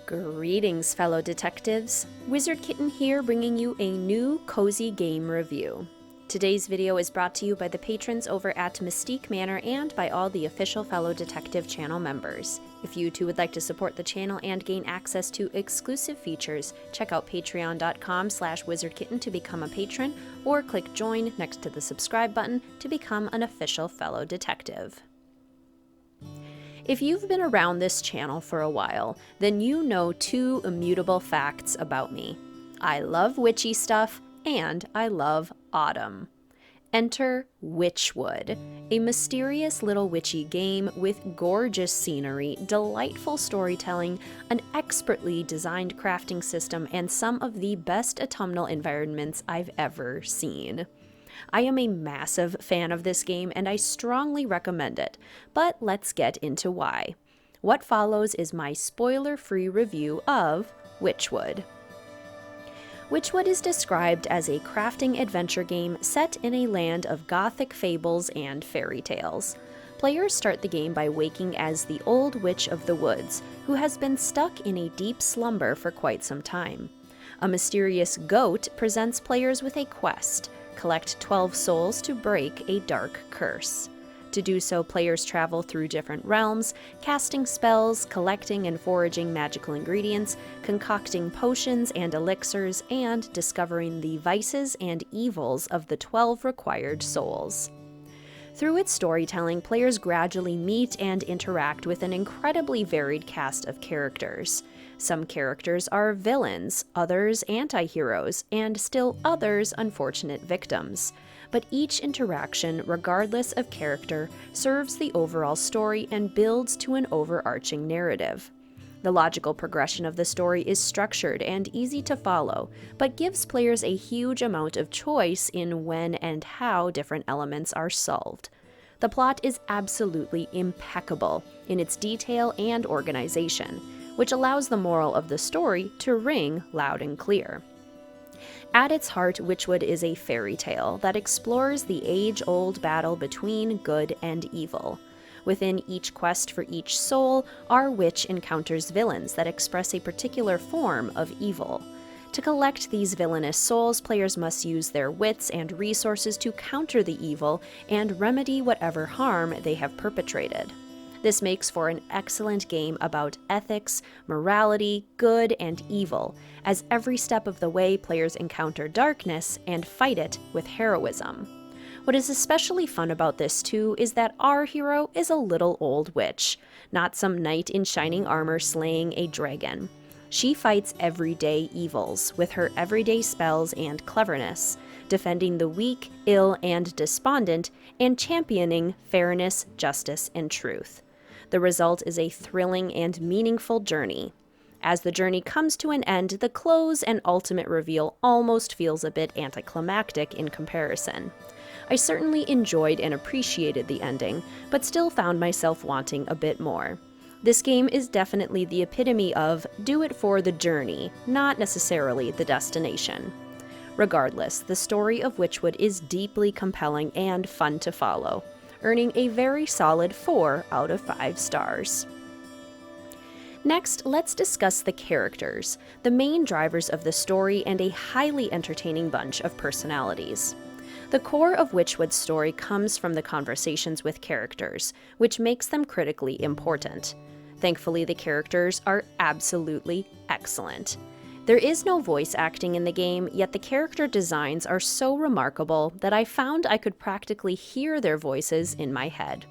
Greetings, fellow detectives. Wizard Kitten here, bringing you a new cozy game review. Today's video is brought to you by the patrons over at Mystique Manor and by all the official Fellow Detective channel members. If you too would like to support the channel and gain access to exclusive features, check out patreon.com/wizardkitten to become a patron, or click join next to the subscribe button to become an official fellow detective. If you've been around this channel for a while, then you know two immutable facts about me. I love witchy stuff, and I love autumn. Enter Wytchwood, a mysterious little witchy game with gorgeous scenery, delightful storytelling, an expertly designed crafting system, and some of the best autumnal environments I've ever seen. I am a massive fan of this game and I strongly recommend it, but let's get into why. What follows is my spoiler-free review of Wytchwood. Wytchwood is described as a crafting adventure game set in a land of gothic fables and fairy tales. Players start the game by waking as the old witch of the woods, who has been stuck in a deep slumber for quite some time. A mysterious goat presents players with a quest: collect 12 souls to break a dark curse. To do so, players travel through different realms, casting spells, collecting and foraging magical ingredients, concocting potions and elixirs, and discovering the vices and evils of the 12 required souls. Through its storytelling, players gradually meet and interact with an incredibly varied cast of characters. Some characters are villains, others anti-heroes, and still others unfortunate victims. But each interaction, regardless of character, serves the overall story and builds to an overarching narrative. The logical progression of the story is structured and easy to follow, but gives players a huge amount of choice in when and how different elements are solved. The plot is absolutely impeccable in its detail and organization, which allows the moral of the story to ring loud and clear. At its heart, Wytchwood is a fairy tale that explores the age-old battle between good and evil. Within each quest for each soul, our witch encounters villains that express a particular form of evil. To collect these villainous souls, players must use their wits and resources to counter the evil and remedy whatever harm they have perpetrated. This makes for an excellent game about ethics, morality, good, and evil, as every step of the way players encounter darkness and fight it with heroism. What is especially fun about this too is that our hero is a little old witch, not some knight in shining armor slaying a dragon. She fights everyday evils with her everyday spells and cleverness, defending the weak, ill, and despondent, and championing fairness, justice, and truth. The result is a thrilling and meaningful journey. As the journey comes to an end, the close and ultimate reveal almost feels a bit anticlimactic in comparison. I certainly enjoyed and appreciated the ending, but still found myself wanting a bit more. This game is definitely the epitome of do it for the journey, not necessarily the destination. Regardless, the story of Wytchwood is deeply compelling and fun to follow, earning a very solid 4 out of 5 stars. Next, let's discuss the characters, the main drivers of the story, and a highly entertaining bunch of personalities. The core of Wytchwood's story comes from the conversations with characters, which makes them critically important. Thankfully, the characters are absolutely excellent. There is no voice acting in the game, yet the character designs are so remarkable that I found I could practically hear their voices in my head.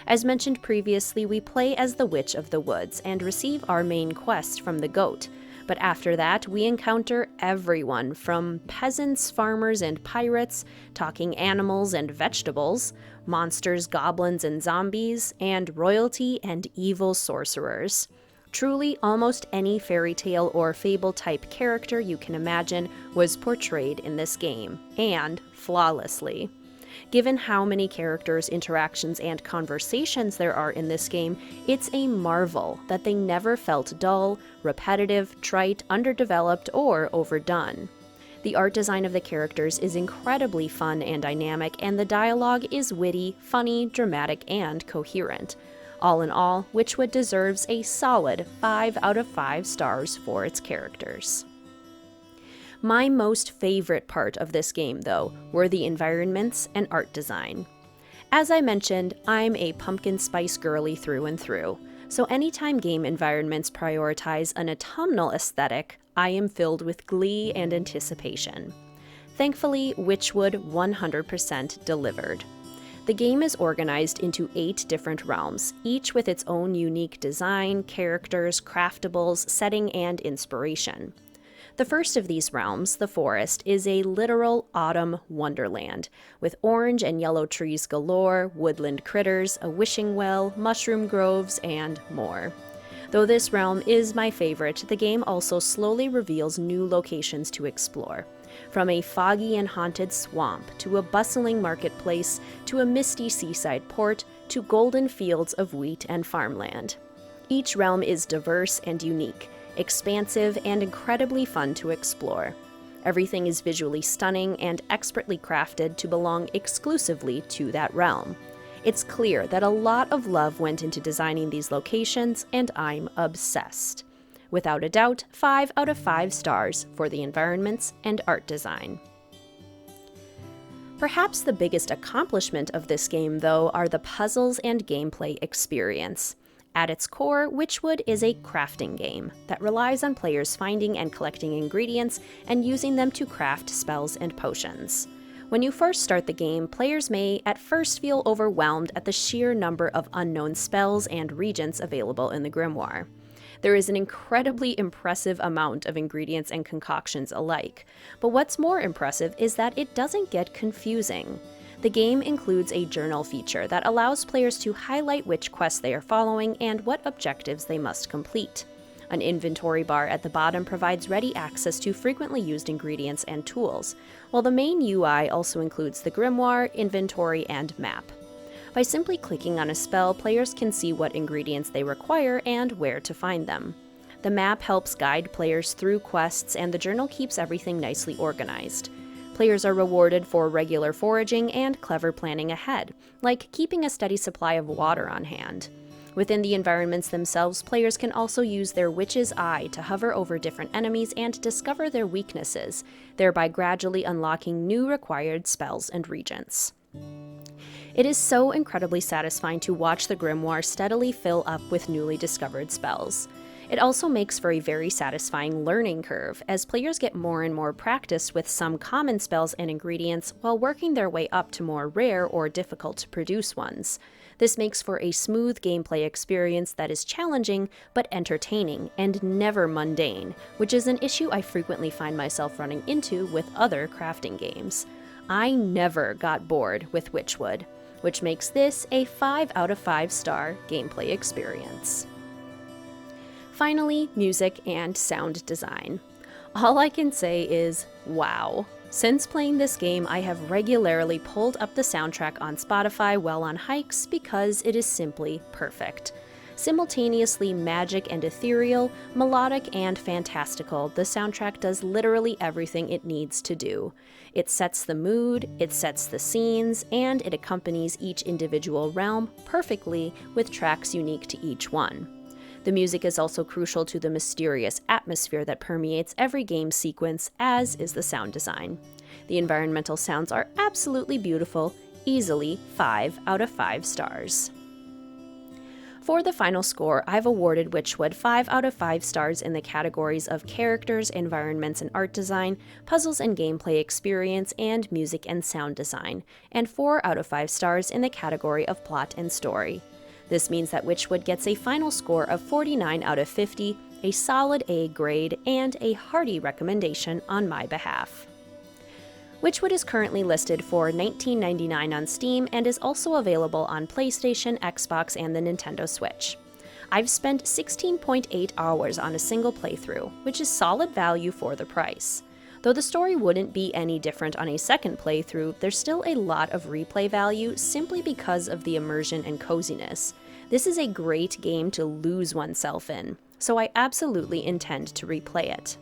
As mentioned previously, we play as the Witch of the Woods and receive our main quest from the goat, but after that we encounter everyone from peasants, farmers, and pirates, talking animals and vegetables, monsters, goblins, and zombies, and royalty and evil sorcerers. Truly, almost any fairy tale or fable-type character you can imagine was portrayed in this game, and flawlessly. Given how many characters, interactions, and conversations there are in this game, it's a marvel that they never felt dull, repetitive, trite, underdeveloped, or overdone. The art design of the characters is incredibly fun and dynamic, and the dialogue is witty, funny, dramatic, and coherent. All in all, Wytchwood deserves a solid 5 out of 5 stars for its characters. My most favorite part of this game, though, were the environments and art design. As I mentioned, I'm a pumpkin spice girly through and through, so anytime game environments prioritize an autumnal aesthetic, I am filled with glee and anticipation. Thankfully, Wytchwood 100% delivered. The game is organized into 8 different realms, each with its own unique design, characters, craftables, setting, and inspiration. The first of these realms, the forest, is a literal autumn wonderland, with orange and yellow trees galore, woodland critters, a wishing well, mushroom groves, and more. Though this realm is my favorite, the game also slowly reveals new locations to explore. From a foggy and haunted swamp, to a bustling marketplace, to a misty seaside port, to golden fields of wheat and farmland. Each realm is diverse and unique, expansive, and incredibly fun to explore. Everything is visually stunning and expertly crafted to belong exclusively to that realm. It's clear that a lot of love went into designing these locations, and I'm obsessed. Without a doubt, 5 out of 5 stars for the environments and art design. Perhaps the biggest accomplishment of this game, though, are the puzzles and gameplay experience. At its core, Wytchwood is a crafting game that relies on players finding and collecting ingredients and using them to craft spells and potions. When you first start the game, players may at first feel overwhelmed at the sheer number of unknown spells and regents available in the grimoire. There is an incredibly impressive amount of ingredients and concoctions alike, but what's more impressive is that it doesn't get confusing. The game includes a journal feature that allows players to highlight which quests they are following and what objectives they must complete. An inventory bar at the bottom provides ready access to frequently used ingredients and tools, while the main UI also includes the grimoire, inventory, and map. By simply clicking on a spell, players can see what ingredients they require and where to find them. The map helps guide players through quests, and the journal keeps everything nicely organized. Players are rewarded for regular foraging and clever planning ahead, like keeping a steady supply of water on hand. Within the environments themselves, players can also use their witch's eye to hover over different enemies and discover their weaknesses, thereby gradually unlocking new required spells and regents. It is so incredibly satisfying to watch the grimoire steadily fill up with newly discovered spells. It also makes for a very satisfying learning curve, as players get more and more practice with some common spells and ingredients while working their way up to more rare or difficult to produce ones. This makes for a smooth gameplay experience that is challenging but entertaining and never mundane, which is an issue I frequently find myself running into with other crafting games. I never got bored with Wytchwood, which makes this a 5 out of 5 star gameplay experience. Finally, music and sound design. All I can say is, wow. Since playing this game, I have regularly pulled up the soundtrack on Spotify while on hikes because it is simply perfect. Simultaneously magic and ethereal, melodic and fantastical, the soundtrack does literally everything it needs to do. It sets the mood, it sets the scenes, and it accompanies each individual realm perfectly with tracks unique to each one. The music is also crucial to the mysterious atmosphere that permeates every game sequence, as is the sound design. The environmental sounds are absolutely beautiful, easily 5 out of 5 stars. For the final score, I've awarded Wytchwood 5 out of 5 stars in the categories of characters, environments and art design, puzzles and gameplay experience, and music and sound design, and 4 out of 5 stars in the category of plot and story. This means that Wytchwood gets a final score of 49 out of 50, a solid A grade, and a hearty recommendation on my behalf. Wytchwood is currently listed for $19.99 on Steam and is also available on PlayStation, Xbox, and the Nintendo Switch. I've spent 16.8 hours on a single playthrough, which is solid value for the price. Though the story wouldn't be any different on a second playthrough, there's still a lot of replay value simply because of the immersion and coziness. This is a great game to lose oneself in, so I absolutely intend to replay it.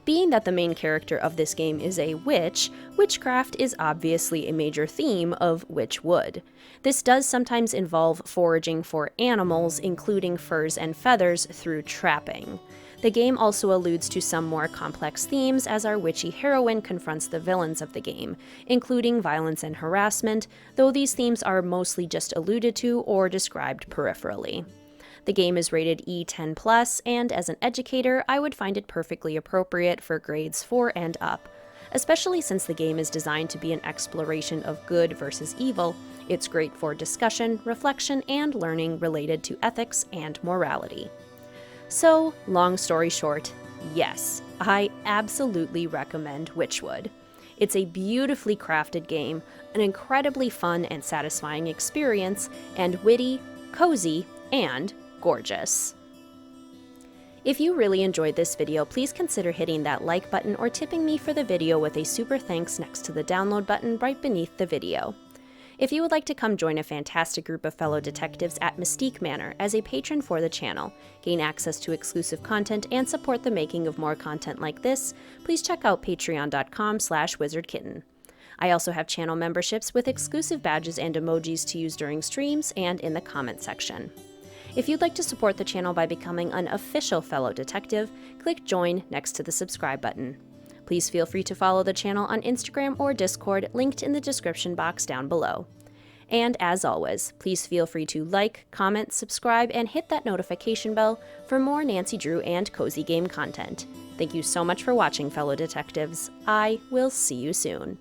Being that the main character of this game is a witch, witchcraft is obviously a major theme of Wytchwood. This does sometimes involve foraging for animals, including furs and feathers, through trapping. The game also alludes to some more complex themes as our witchy heroine confronts the villains of the game, including violence and harassment, though these themes are mostly just alluded to or described peripherally. The game is rated E10+, and as an educator, I would find it perfectly appropriate for grades 4 and up. Especially since the game is designed to be an exploration of good versus evil, it's great for discussion, reflection, and learning related to ethics and morality. So, long story short, yes, I absolutely recommend Wytchwood. It's a beautifully crafted game, an incredibly fun and satisfying experience, and witty, cozy, and gorgeous. If you really enjoyed this video, please consider hitting that like button or tipping me for the video with a super thanks next to the download button right beneath the video. If you would like to come join a fantastic group of fellow detectives at Mystique Manor as a patron for the channel, gain access to exclusive content, and support the making of more content like this, please check out patreon.com/wizardkitten. I also have channel memberships with exclusive badges and emojis to use during streams and in the comment section. If you'd like to support the channel by becoming an official fellow detective, click join next to the subscribe button. Please feel free to follow the channel on Instagram or Discord, linked in the description box down below. And as always, please feel free to like, comment, subscribe, and hit that notification bell for more Nancy Drew and Cozy Game content. Thank you so much for watching, fellow detectives. I will see you soon.